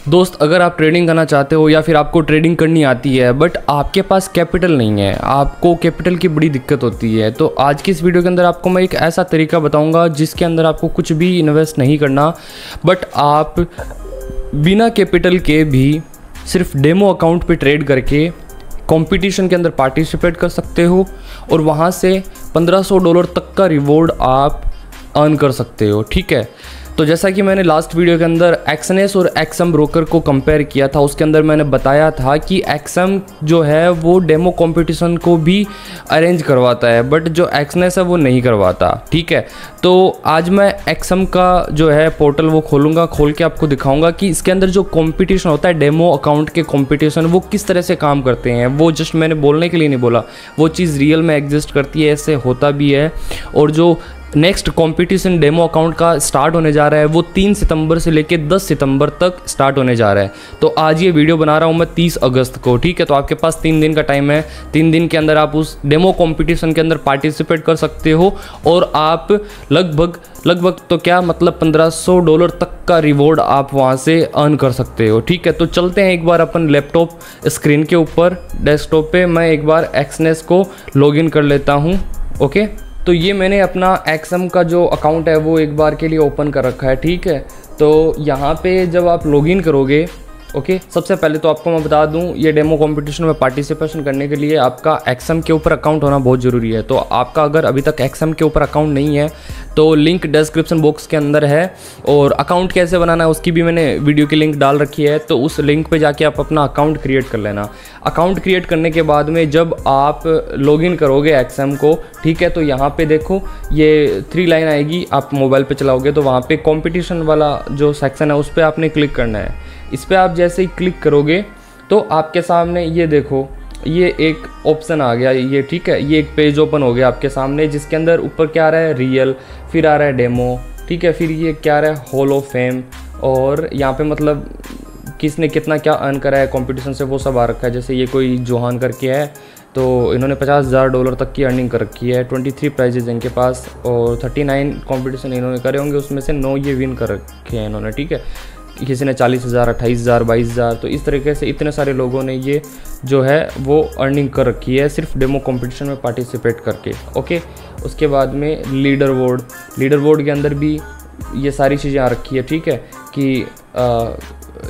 दोस्त, अगर आप ट्रेडिंग करना चाहते हो या फिर आपको ट्रेडिंग करनी आती है बट आपके पास कैपिटल नहीं है, आपको कैपिटल की बड़ी दिक्कत होती है, तो आज की इस वीडियो के अंदर आपको मैं एक ऐसा तरीका बताऊंगा जिसके अंदर आपको कुछ भी इन्वेस्ट नहीं करना, बट आप बिना कैपिटल के भी सिर्फ डेमो अकाउंट पे ट्रेड करके कंपटीशन के अंदर पार्टिसिपेट कर सकते हो और वहाँ से $1500 तक का रिवॉर्ड आप अर्न कर सकते हो। ठीक है, तो जैसा कि मैंने लास्ट वीडियो के अंदर एक्सएनएस और एक्सएम ब्रोकर को कंपेयर किया था, उसके अंदर मैंने बताया था कि एक्सएम जो है वो डेमो कंपटीशन को भी अरेंज करवाता है बट जो एक्सएनएस है वो नहीं करवाता। ठीक है, तो आज मैं एक्सएम का जो है पोर्टल वो खोलूँगा, खोल के आपको दिखाऊंगा कि इसके अंदर जो कंपटीशन होता है, डेमो अकाउंट के कंपटीशन, वो किस तरह से काम करते हैं। वो जस्ट मैंने बोलने के लिए नहीं बोला, वो चीज़ रियल में एग्जिस्ट करती है, ऐसे होता भी है। और जो नेक्स्ट कंपटीशन डेमो अकाउंट का स्टार्ट होने जा रहा है वो 3 सितंबर से लेके 10 सितंबर तक स्टार्ट होने जा रहा है। तो आज ये वीडियो बना रहा हूँ मैं 30 अगस्त को। ठीक है, तो आपके पास 3 दिन का टाइम है। 3 दिन के अंदर आप उस डेमो कंपटीशन के अंदर पार्टिसिपेट कर सकते हो और आप लगभग तो क्या मतलब $1500 तक का रिवॉर्ड आप वहाँ से अर्न कर सकते हो। ठीक है, तो चलते हैं एक बार अपन लैपटॉप स्क्रीन के ऊपर, डेस्कटॉप पे मैं एक बार एक्सएनएस को लॉगिन कर लेता हूँ। ओके, तो ये मैंने अपना एक्सएम का जो अकाउंट है वो एक बार के लिए ओपन कर रखा है। ठीक है, तो यहाँ पे जब आप लॉगिन करोगे, ओके, सबसे पहले तो आपको मैं बता दूं, ये डेमो कंपटीशन में पार्टिसिपेशन करने के लिए आपका एक्सएम के ऊपर अकाउंट होना बहुत ज़रूरी है। तो आपका अगर अभी तक एक्सएम के ऊपर अकाउंट नहीं है तो लिंक डिस्क्रिप्शन बॉक्स के अंदर है, और अकाउंट कैसे बनाना है उसकी भी मैंने वीडियो की लिंक डाल रखी है, तो उस लिंक पे जाके आप अपना अकाउंट क्रिएट कर लेना। अकाउंट क्रिएट करने के बाद में जब आप लॉगिन करोगे एक्सएम को, ठीक है, तो यहाँ पे देखो ये 3 लाइन आएगी, आप मोबाइल पे चलाओगे तो वहाँ पे कंपटीशन वाला जो सेक्शन है उस पर आपने क्लिक करना है। इस पर आप जैसे ही क्लिक करोगे तो आपके सामने ये देखो, ये एक ऑप्शन आ गया ये। ठीक है, ये एक पेज ओपन हो गया आपके सामने, जिसके अंदर ऊपर क्या आ रहा है, रियल, फिर आ रहा है डेमो, ठीक है, फिर ये क्या आ रहा है, हॉल ऑफ फेम, और यहाँ पे मतलब किसने कितना क्या अर्न करा है कंपटीशन से वो सब आ रखा है। जैसे ये कोई जोहान करके है, तो इन्होंने $50,000 तक की अर्निंग कर रखी है। 23 प्राइजेज इनके पास और 39 कंपटीशन इन्होंने करे होंगे, उसमें से 9 ये विन कर रखे हैं इन्होंने। ठीक है, किसी ने 40,000, 28,000, 22,000, तो इस तरीके से इतने सारे लोगों ने ये जो है वो अर्निंग कर रखी है सिर्फ डेमो कंपटीशन में पार्टिसिपेट करके। ओके, उसके बाद में लीडर बोर्ड के अंदर भी ये सारी चीज़ें आ रखी है। ठीक है, कि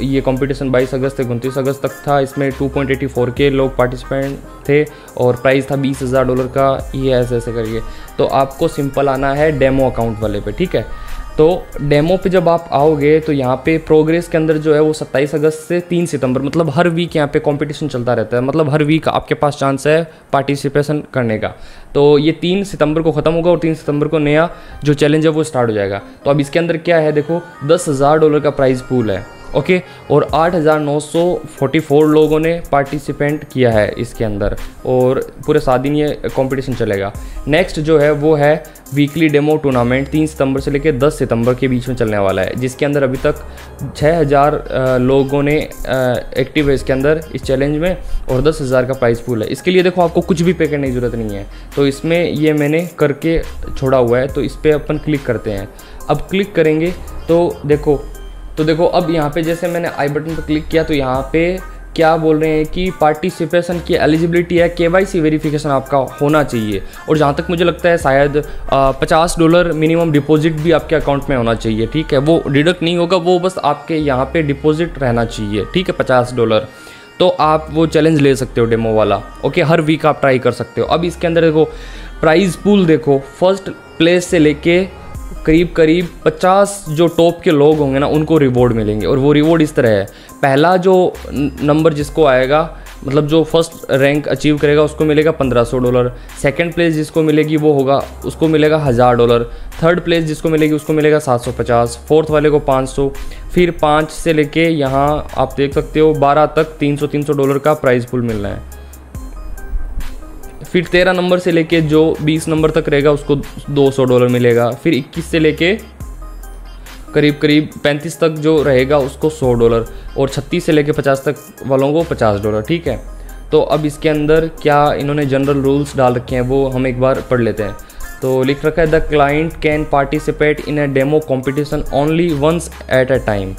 ये कंपटीशन 22 अगस्त से 29 अगस्त तक था, इसमें 2.84 के लोग पार्टिसिपेंट थे और प्राइस था $20,000 का। ये ऐसे करिए, तो आपको सिंपल आना है डेमो अकाउंट वाले पे। ठीक है, तो डेमो पे जब आप आओगे तो यहाँ पे प्रोग्रेस के अंदर जो है वो 27 अगस्त से 3 सितंबर, मतलब हर वीक यहाँ पे कंपटीशन चलता रहता है, मतलब हर वीक आपके पास चांस है पार्टिसिपेशन करने का। तो ये 3 सितंबर को ख़त्म होगा और 3 सितंबर को नया जो चैलेंज है वो स्टार्ट हो जाएगा। तो अब इसके अंदर क्या है, देखो $10,000 का प्राइज़ पूल है। ओके, और 8,944 लोगों ने पार्टिसिपेंट किया है इसके अंदर, और पूरे 7 दिन ये कंपटीशन चलेगा। नेक्स्ट जो है वो है वीकली डेमो टूर्नामेंट, 3 सितंबर से लेकर 10 सितंबर के बीच में चलने वाला है, जिसके अंदर अभी तक 6,000 लोगों ने एक्टिव है इसके अंदर इस चैलेंज में, और 10,000 का प्राइस पूल है। इसके लिए देखो आपको कुछ भी पे करने की ज़रूरत नहीं है, तो इसमें ये मैंने करके छोड़ा हुआ है, तो इस पर अपन क्लिक करते हैं। अब क्लिक करेंगे तो देखो अब यहाँ पे जैसे मैंने आई बटन पर क्लिक किया तो यहाँ पे क्या बोल रहे हैं कि पार्टिसिपेशन की एलिजिबिलिटी है, KYC वेरिफिकेशन आपका होना चाहिए, और जहाँ तक मुझे लगता है शायद $50 मिनिमम डिपॉजिट भी आपके अकाउंट में होना चाहिए। ठीक है, वो डिडक्ट नहीं होगा, वो बस आपके यहाँ पे डिपॉजिट रहना चाहिए। ठीक है, $50, तो आप वो चैलेंज ले सकते हो डेमो वाला। ओके, हर वीक आप ट्राई कर सकते हो। अब इसके अंदर देखो प्राइज़ पूल, देखो फर्स्ट प्लेस से लेके करीब 50 जो टॉप के लोग होंगे ना उनको रिवॉर्ड मिलेंगे, और वो रिवॉर्ड इस तरह है। पहला जो नंबर जिसको आएगा, मतलब जो फर्स्ट रैंक अचीव करेगा उसको मिलेगा $1,500। सेकंड प्लेस जिसको मिलेगी वो होगा, उसको मिलेगा $1,000। थर्ड प्लेस जिसको मिलेगी उसको मिलेगा 750। फोर्थ वाले को 500। फिर 5 से लेके यहाँ आप देख सकते हो 12 तक $300 का प्राइज़ पूल मिलना है। फिर 13 नंबर से लेके जो 20 नंबर तक रहेगा उसको $200 मिलेगा। फिर 21 से लेके करीब 35 तक जो रहेगा उसको $100, और 36 से लेके 50 तक वालों को $50। ठीक है, तो अब इसके अंदर क्या इन्होंने जनरल रूल्स डाल रखे हैं वो हम एक बार पढ़ लेते हैं। तो लिख रखा है, the client can participate in a demo competition only once at a time.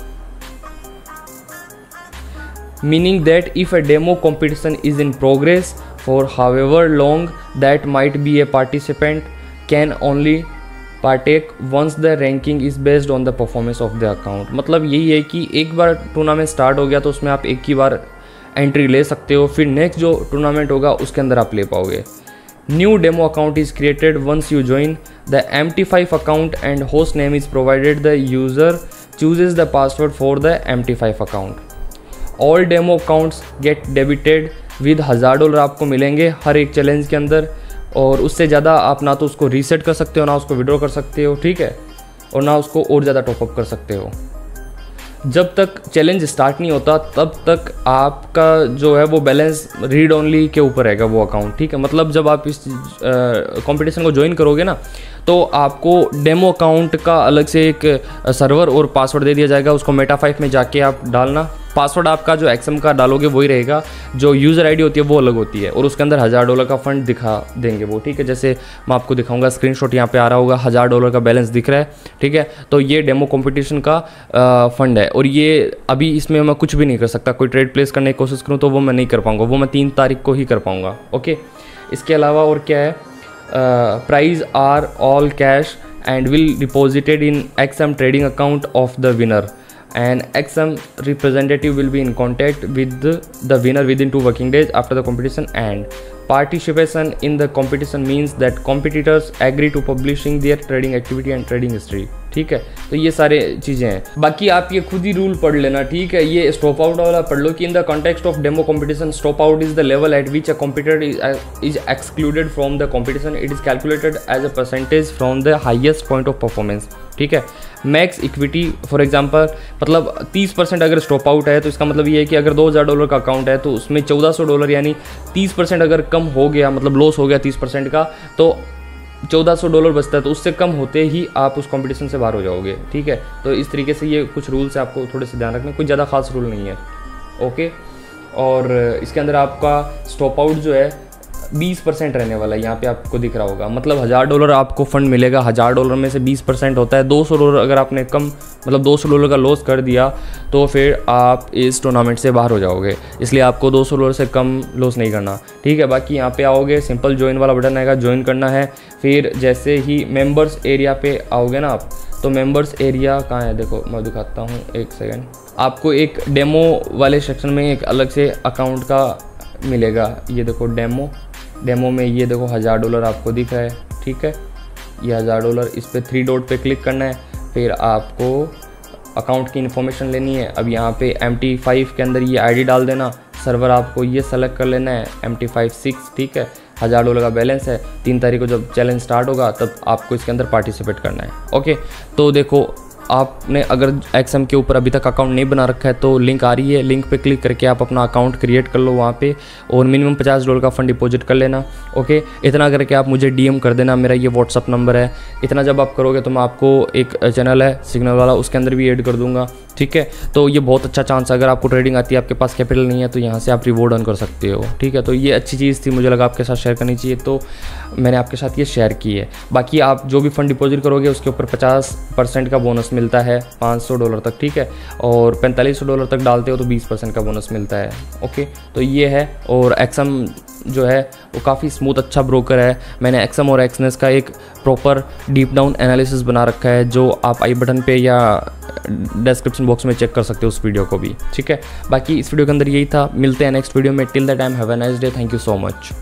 meaning that if a demo competition is in progress for however long that might be a participant can only partake once the ranking is based on the performance of the account। मतलब यही है कि एक बार tournament start हो गया तो उसमें आप एक ही बार एंट्री ले सकते हो, फिर नेक्स्ट जो टूर्नामेंट होगा उसके अंदर आप ले पाओगे। New demo account is created once you join the MT5 account and host name is provided, the user chooses the password for the MT5 account। All demo accounts get debited with $1000 आपको मिलेंगे हर एक challenge के अंदर, और उससे ज़्यादा आप ना तो उसको रीसेट कर सकते हो, ना उसको विड्रॉ कर सकते हो, ठीक है, और ना उसको और ज़्यादा टॉपअप कर सकते हो। जब तक चैलेंज स्टार्ट नहीं होता तब तक आपका जो है वो बैलेंस रीड ओनली के ऊपर रहेगा वो अकाउंट, ठीक है। मतलब जब आप इस कंपटीशन को ज्वाइन करोगे ना तो आपको डेमो अकाउंट का अलग से एक सर्वर और पासवर्ड दे दिया जाएगा, उसको मेटा5 में जाके आप डालना। पासवर्ड आपका जो एक्सएम का डालोगे वही रहेगा, जो यूज़र आईडी होती है वो अलग होती है, और उसके अंदर $1000 का फंड दिखा देंगे वो, ठीक है। जैसे मैं आपको दिखाऊंगा, स्क्रीनशॉट यहाँ पे आ रहा होगा, $1000 का बैलेंस दिख रहा है, ठीक है। तो ये डेमो कंपटीशन का फंड है, और ये अभी इसमें मैं कुछ भी नहीं कर सकता। कोई ट्रेड प्लेस करने की कोशिश करूँ तो वो मैं नहीं कर पाऊँगा, वो मैं 3 तारीख को ही कर पाऊँगा, ओके। इसके अलावा और क्या है, prize are all cash and will deposited in XM trading account of the winner, and XM representative will be in contact with the winner within 2 working days after the competition, and participation in the competition means that competitors agree to publishing their trading activity and trading history, ठीक है। तो ये सारे चीज़ें हैं, बाकी आप ये खुद ही रूल पढ़ लेना, ठीक है। ये स्टॉप आउट वाला पढ़ लो कि in the context of demo competition stop out is the level at which a competitor is excluded from the competition, it is calculated as a percentage from the highest point of performance, ठीक है। Max equity for example, मतलब 30% अगर stop out है तो इसका मतलब ये है कि अगर $2000 का अकाउंट है तो उसमें $1400 यानी 30% अगर कम हो गया, मतलब लॉस हो गया 30% का, तो $1400 बचता है, तो उससे कम होते ही आप उस कंपटीशन से बाहर हो जाओगे, ठीक है। तो इस तरीके से ये कुछ रूल्स है, आपको थोड़े से ध्यान रखना, कुछ ज़्यादा खास रूल नहीं है, ओके। और इसके अंदर आपका स्टॉप आउट जो है 20% रहने वाला है, यहाँ पे आपको दिख रहा होगा। मतलब $1000 आपको फंड मिलेगा, $1000 में से 20% होता है $200। अगर आपने कम मतलब $200 का लॉस कर दिया तो फिर आप इस टूर्नामेंट से बाहर हो जाओगे, इसलिए आपको $200 से कम लॉस नहीं करना, ठीक है। बाकी यहाँ पे आओगे, सिंपल ज्वाइन वाला बटन आएगा, ज्वाइन करना है। फिर जैसे ही मेंबर्स एरिया पे आओगे ना आप, तो मेंबर्स एरिया कहाँ है, देखो मैं दिखाता हूँ, एक सेकेंड। आपको एक डेमो वाले सेक्शन में एक अलग से अकाउंट का मिलेगा, ये देखो डेमो में ये देखो $1000 आपको दिख रहा है, ठीक है। ये $1000, इस पर 3 डॉट पे क्लिक करना है, फिर आपको अकाउंट की इन्फॉर्मेशन लेनी है। अब यहाँ पे MT5 के अंदर ये आईडी डाल देना, सर्वर आपको ये सेलेक्ट कर लेना है MT56, ठीक है। $1000 का बैलेंस है, 3 तारीख को जब चैलेंज स्टार्ट होगा तब आपको इसके अंदर पार्टिसिपेट करना है, ओके। तो देखो आपने अगर XM के ऊपर अभी तक अकाउंट नहीं बना रखा है तो लिंक आ रही है, लिंक पे क्लिक करके आप अपना अकाउंट क्रिएट कर लो वहाँ पे, और मिनिमम $50 का फंड डिपॉजिट कर लेना, ओके। इतना करके आप मुझे DM कर देना, मेरा ये WhatsApp नंबर है। इतना जब आप करोगे तो मैं आपको एक चैनल है सिग्नल वाला, उसके अंदर भी ऐड कर दूंगा, ठीक है। तो ये बहुत अच्छा चांस है, अगर आपको ट्रेडिंग आती है, आपके पास कैपिटल नहीं है, तो यहाँ से आप रिवॉर्ड अर्न कर सकते हो, ठीक है। तो ये अच्छी चीज़ थी, मुझे लगा आपके साथ शेयर करनी चाहिए, तो मैंने आपके साथ ये शेयर की है। बाकी आप जो भी फंड डिपॉजिट करोगे उसके ऊपर 50% का बोनस मिलता है $500 तक, ठीक है। और $4500 तक डालते हो तो 20% का बोनस मिलता है, ओके। तो ये है, और XM जो है वो काफ़ी स्मूथ अच्छा ब्रोकर है। मैंने XM और XNES का एक प्रॉपर डीप डाउन एनालिसिस बना रखा है, जो आप आई बटन पे या डिस्क्रिप्शन बॉक्स में चेक कर सकते हो उस वीडियो को भी, ठीक है। बाकी इस वीडियो के अंदर यही था, मिलते हैं नेक्स्ट वीडियो में। Till the time have a nice day, thank you so much.